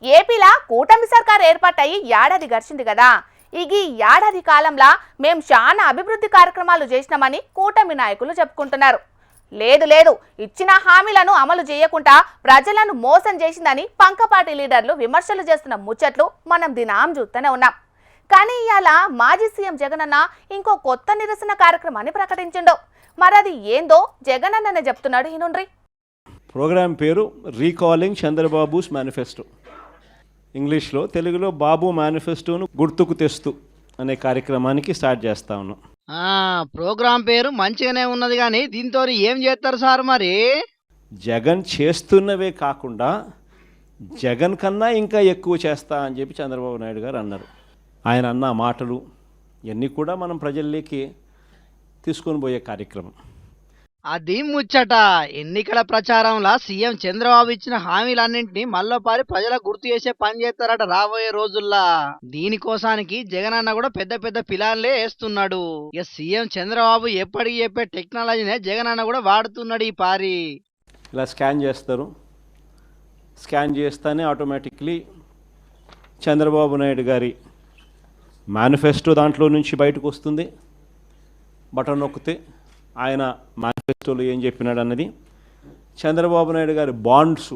ఏపీలా కూటమి సర్కార్ ఏర్పాటయి ఏడాది గడిచింది కదా. ఈ ఏడాది కాలంలో మేం చాలా అభివృద్ధి కార్యక్రమాలు చేసినామని కూటమి నాయకులు చెప్పుకుంటున్నారు. లేదు లేదు ఇచ్చిన హామీలను అమలు చేయకుండా ప్రజలను మోసం చేసిందని పంకపాటి లీడర్లు విమర్శలు చేస్తున్న ముచ్చట్లు మనం దినాం చూస్తూనే ఉన్నాం. కానీ ఇవాళ మాజీ సీఎం జగనన్న ఇంకో కొత్త నిరసన కార్యక్రమాన్ని ప్రకటించిండు. మరది ఏందో జగనన్ననే చెప్తున్నాడు. ఈనుండ్రి. ప్రోగ్రాం పేరు రీకాలింగ్ చంద్రబాబుస్ మేనిఫెస్టో. ఇంగ్లీష్లో, తెలుగులో బాబు మేనిఫెస్టోను గుర్తుకు తెస్తూ అనే కార్యక్రమానికి స్టార్ట్ చేస్తా ఉన్నాం. ప్రోగ్రాం పేరు మంచిగానే ఉన్నది, కానీ దీంతో ఏం చేస్తారు సార్? మరి జగన్ చేస్తున్నవే కాకుండా జగన్ కన్నా ఇంకా ఎక్కువ చేస్తా అని చెప్పి చంద్రబాబు నాయుడు గారు అన్నారు. ఆయన అన్న మాటలు ఇవన్నీ కూడా మనం ప్రజల్లోకి తీసుకొని పోయే కార్యక్రమం. అది ముచ్చట. ఎన్నికల ప్రచారంలో సీఎం చంద్రబాబు ఇచ్చిన హామీలన్నింటినీ మళ్ళోపారి ప్రజలకు గుర్తు చేసే పని చేస్తారట రాబోయే రోజుల్లో. దీనికోసానికి జగనన్న కూడా పెద్ద పెద్ద పిలాన్లే వేస్తున్నాడు. ఇక సీఎం చంద్రబాబు ఎప్పటికి చెప్పే టెక్నాలజీనే జగనన్న కూడా వాడుతున్నాడు ఈ పారి. ఇలా స్కాన్ చేస్తారు. స్కాన్ చేస్తానే ఆటోమేటిక్లీ చంద్రబాబు నాయుడు గారి మేనిఫెస్టో దాంట్లో నుంచి బయటకు వస్తుంది. బటన్ నొక్కితే ఆయన మేనిఫెస్టోలో ఏం చెప్పినాడు అన్నది. చంద్రబాబు నాయుడు గారి బాండ్స్,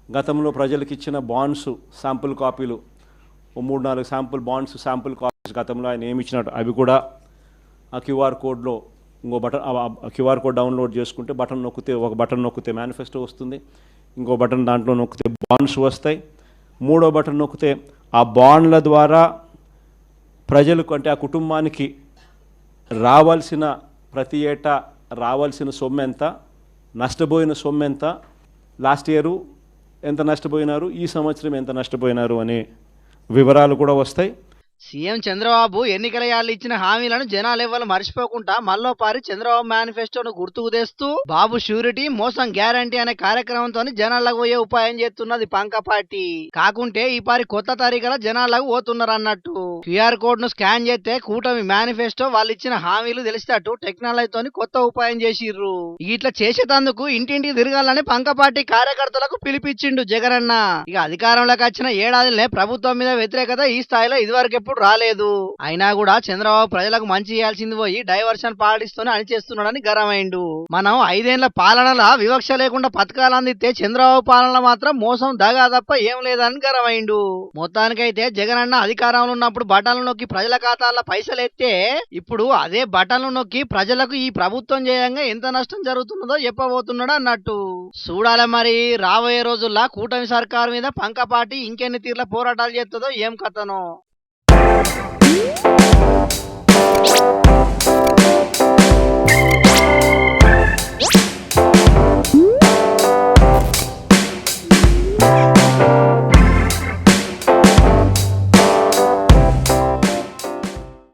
గతంలో ప్రజలకు ఇచ్చిన బాండ్స్ శాంపుల్ కాపీలు, 3-4 శాంపుల్ బాండ్స్ శాంపుల్ కాపీస్ గతంలో ఆయన ఏమి ఇచ్చినట్టు అవి కూడా ఆ క్యూఆర్ కోడ్లో ఇంకో బటన్, క్యూఆర్ కోడ్ డౌన్లోడ్ చేసుకుంటే బటన్ నొక్కితే, ఒక బటన్ నొక్కితే మేనిఫెస్టో వస్తుంది, ఇంకో బటన్ దాంట్లో నొక్కితే బాండ్స్ వస్తాయి, మూడో బటన్ నొక్కితే ఆ బాండ్ల ద్వారా ప్రజలకు, అంటే ఆ కుటుంబానికి రావాల్సిన, ప్రతి ఏటా రావాల్సిన సొమ్ము ఎంత, నష్టపోయిన సొమ్ము ఎంత, లాస్ట్ ఇయరు ఎంత నష్టపోయినారు, ఈ సంవత్సరం ఎంత నష్టపోయినారు అనే వివరాలు కూడా వస్తాయి. సీఎం చంద్రబాబు ఎన్నికల యాళ్ళు ఇచ్చిన హామీలను జనాలు ఎవ్వరు మర్చిపోకుండా మళ్ళోపారి చంద్రబాబు మేనిఫెస్టోను గుర్తుకు తెస్తూ బాబు షూరిటీ మోసం గ్యారంటీ అనే కార్యక్రమంతో జనాలకు పోయే ఉపాయం చేస్తున్నది పంకపాటి. కాకుంటే ఈ పారి కొత్త తారీఖుల జనాలకు పోతున్నారు అన్నట్టు. క్యూఆర్ కోడ్ ను స్కాన్ చేస్తే కూటమి మేనిఫెస్టో వాళ్ళు ఇచ్చిన హామీలు తెలిసేటట్టు టెక్నాలజీతో కొత్త ఉపాయం చేసిర్రు. ఇట్లా చేసేటందుకు ఇంటింటికి తిరగాలని పంకపాటి కార్యకర్తలకు పిలిపించిండు జగనన్న. ఇక అధికారంలోకి వచ్చిన ఏడాదిలో ప్రభుత్వం మీద వ్యతిరేకత ఈ స్థాయిలో ఇదివరకు ఎప్పుడు రాలేదు. అయినా కూడా చంద్రబాబు ప్రజలకు మంచి చేయాల్సింది పోయి డైవర్షన్ పాటిస్తూనే అణిచేస్తున్నాడని గరమైండు. మనం 5 ఏళ్ల పాలనలో వివక్ష లేకుండా పథకాలు అందిస్తే చంద్రబాబు పాలన మాత్రం మోసం దగా తప్ప ఏం లేదని గరమైండు. మొత్తానికైతే జగనన్న అధికారంలో ఉన్నప్పుడు బటన్లు నొక్కి ప్రజల ఖాతాల్లో పైసలు ఎత్తే, ఇప్పుడు అదే బటన్లు నొక్కి ప్రజలకు ఈ ప్రభుత్వం చేయంగా ఎంత నష్టం జరుగుతున్నదో చెప్పబోతున్నాడు అన్నట్టు. చూడాలి మరి రాబోయే రోజుల్లో కూటమి సర్కారు మీద పంకపాటి ఇంకెన్ని తీర్ల పోరాటాలు చేస్తుందో ఏం కథనో.